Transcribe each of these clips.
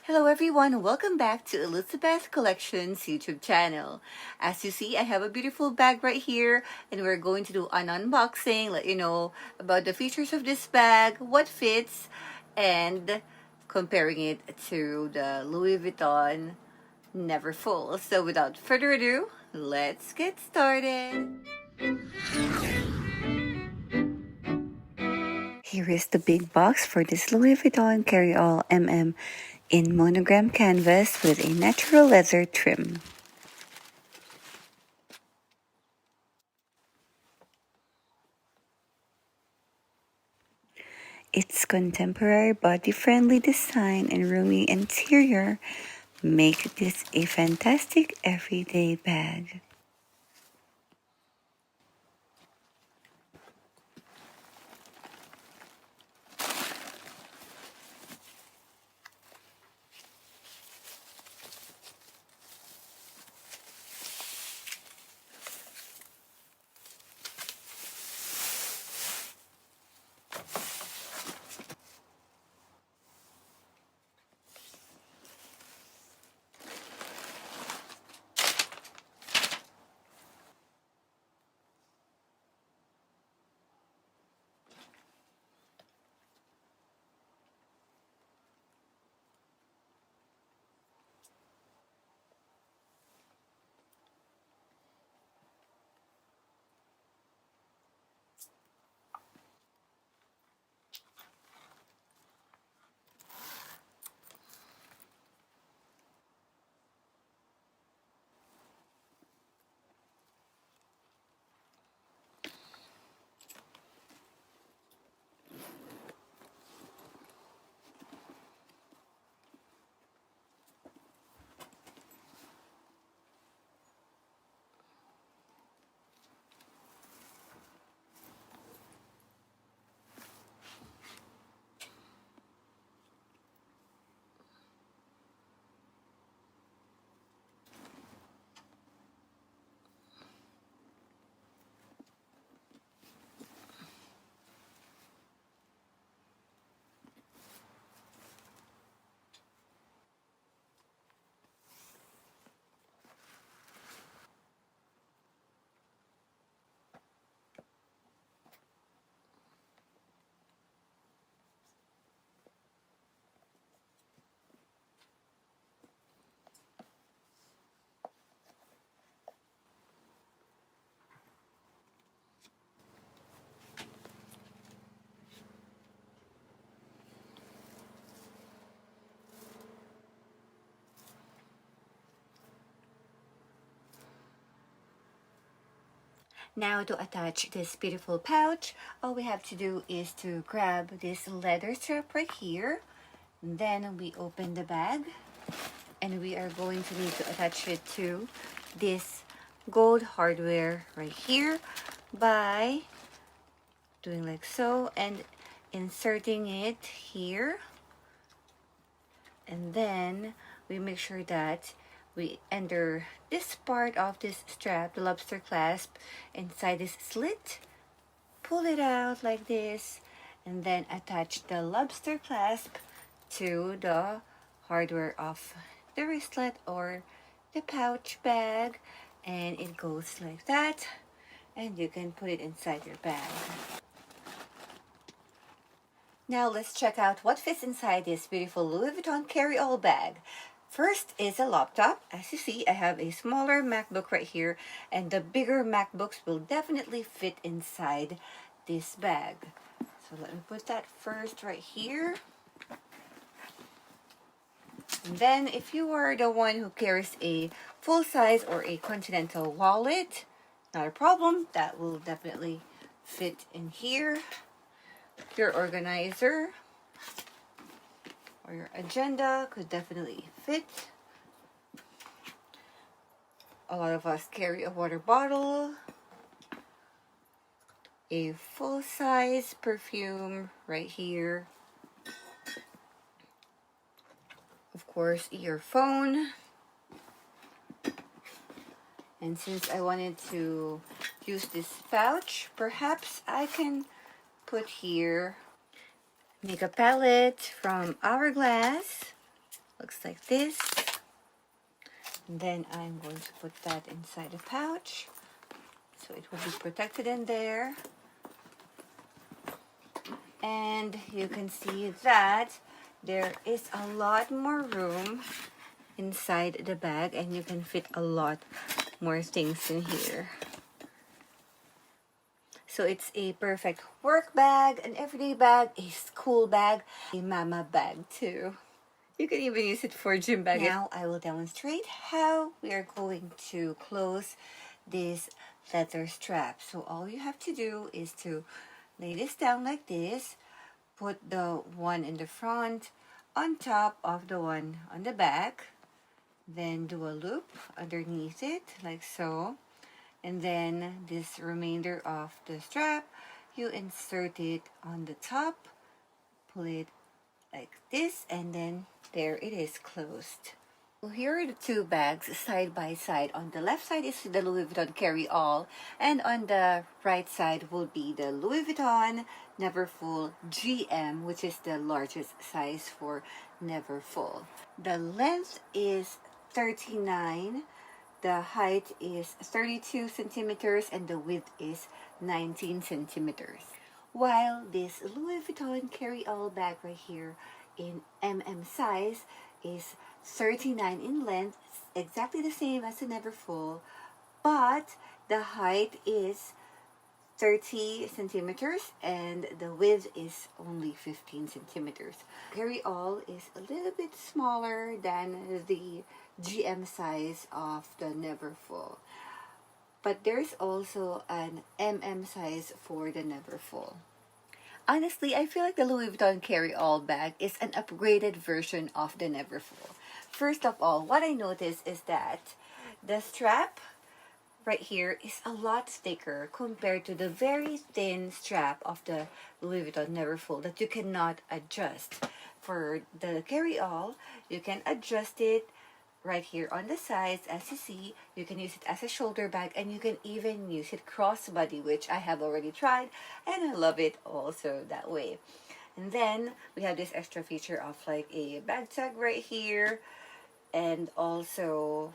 Hello everyone, welcome back to Elizabeth Collections YouTube channel. As you see, I have a beautiful bag right here and we're going to do an unboxing, let you know about the features of this bag, what fits, and comparing it to the Louis Vuitton Neverfull. So without further ado, let's get started. Here is the big box for this Louis Vuitton Caryall in monogram canvas with a natural leather trim. Its contemporary body-friendly design and roomy interior make this a fantastic everyday bag. Now to attach this beautiful pouch, all we have to do is to grab this leather strap right here. Then we open the bag and we are going to need to attach it to this gold hardware right here by doing like so and inserting it here. And then we make sure that we enter this part of this strap, the lobster clasp, inside this slit, pull it out like this, and then attach the lobster clasp to the hardware of the wristlet or the pouch bag, and it goes like that, and you can put it inside your bag. Now let's check out what fits inside this beautiful Louis Vuitton Caryall bag. First is a laptop. As you see, I have a smaller MacBook right here, and the bigger MacBooks will definitely fit inside this bag. So let me put that first right here. And then if you are the one who carries a full size or a continental wallet, not a problem, that will definitely fit in here. Your organizer or your agenda could definitely fit. A lot of us carry a water bottle, a full-size perfume right here, of course your phone, and since I wanted to use this pouch, perhaps I can put here makeup palette from Hourglass, Looks like this. And then I'm going to put that inside the pouch, so it will be protected in there. And you can see that there is a lot more room inside the bag, and you can fit a lot more things in here. So it's a perfect work bag, an everyday bag, a school bag, a mama bag too. You can even use it for a gym bag. Now I will demonstrate how we are going to close this leather strap. So all you have to do is to lay this down like this, put the one in the front on top of the one on the back, then do a loop underneath it like so, and then this remainder of the strap, you insert it on the top, pull it like this, and then there it is closed. So here are the two bags side by side. On the left side is the Louis Vuitton Caryall, and on the right side will be the Louis Vuitton Neverfull GM, which is the largest size for Neverfull. The length is 39, the height is 32 centimeters, and the width is 19 centimeters. While this Louis Vuitton Caryall bag right here in MM size is 39 in length, exactly the same as the Neverfull, but the height is 30 centimeters and the width is only 15 centimeters. Caryall is a little bit smaller than the GM size of the Neverfull, but there's also an MM size for the Neverfull. Honestly, I feel like the Louis Vuitton Caryall bag is an upgraded version of the Neverfull. First of all, what I noticed is that the strap right here is a lot thicker compared to the very thin strap of the Louis Vuitton Neverfull that you cannot adjust. For the Caryall, you can adjust it right here on the sides. As you see, you can use it as a shoulder bag, and you can even use it crossbody, which I have already tried and I love it also that way. And then we have this extra feature of like a bag tag right here, and also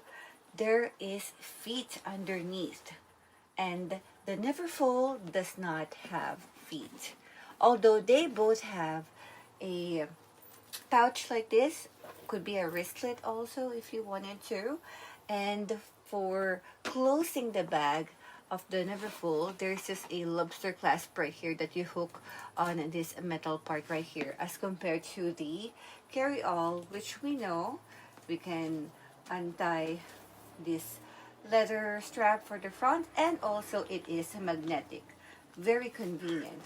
there is feet underneath, and the Neverfull does not have feet, although they both have a pouch like this. Could be a wristlet also if you wanted to. And for closing the bag of the Neverfull, there's just a lobster clasp right here that you hook on this metal part right here, as compared to the Caryall, which we know we can untie this leather strap for the front, and also it is magnetic, very convenient.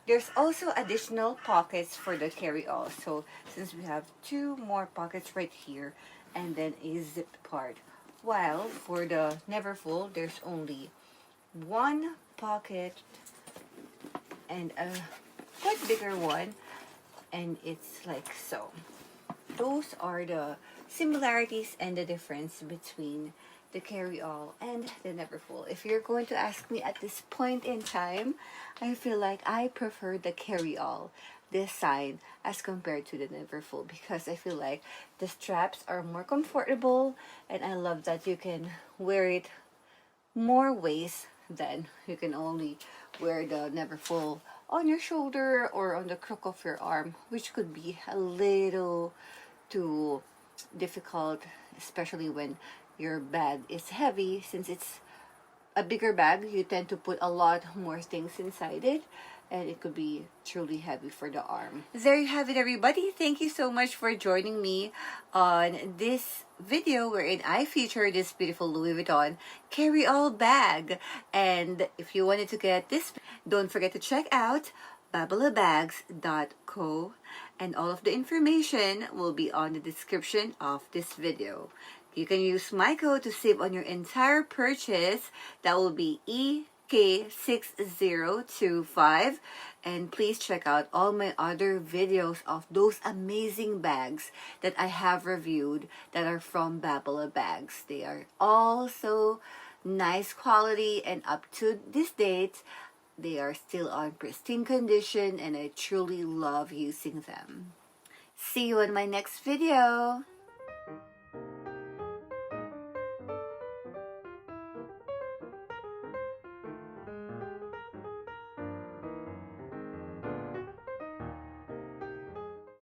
There's also additional pockets for the Caryall, so since we have two more pockets right here and then a zipped part, while for the Neverfull there's only one pocket and a quite bigger one, and it's like so. Those are the similarities and the difference between the Caryall and the Neverfull. If you're going to ask me at this point in time, I feel like I prefer the Caryall design as compared to the Neverfull, because I feel like the straps are more comfortable, and I love that you can wear it more ways than you can only wear the Neverfull on your shoulder or on the crook of your arm, which could be a little too difficult, especially when your bag is heavy. Since it's a bigger bag, you tend to put a lot more things inside it, and it could be truly heavy for the arm. There you have it, everybody. Thank you so much for joining me on this video wherein I feature this beautiful Louis Vuitton Caryall bag. And if you wanted to get this, don't forget to check out Babalabags.co, and all of the information will be on the description of this video. You can use my code to save on your entire purchase. That will be 𝒮𝑘6025. And please check out all my other videos of those amazing bags that I have reviewed that are from Babalabags. They are all so nice quality, and up to this date, they are still on pristine condition, and I truly love using them. See you in my next video.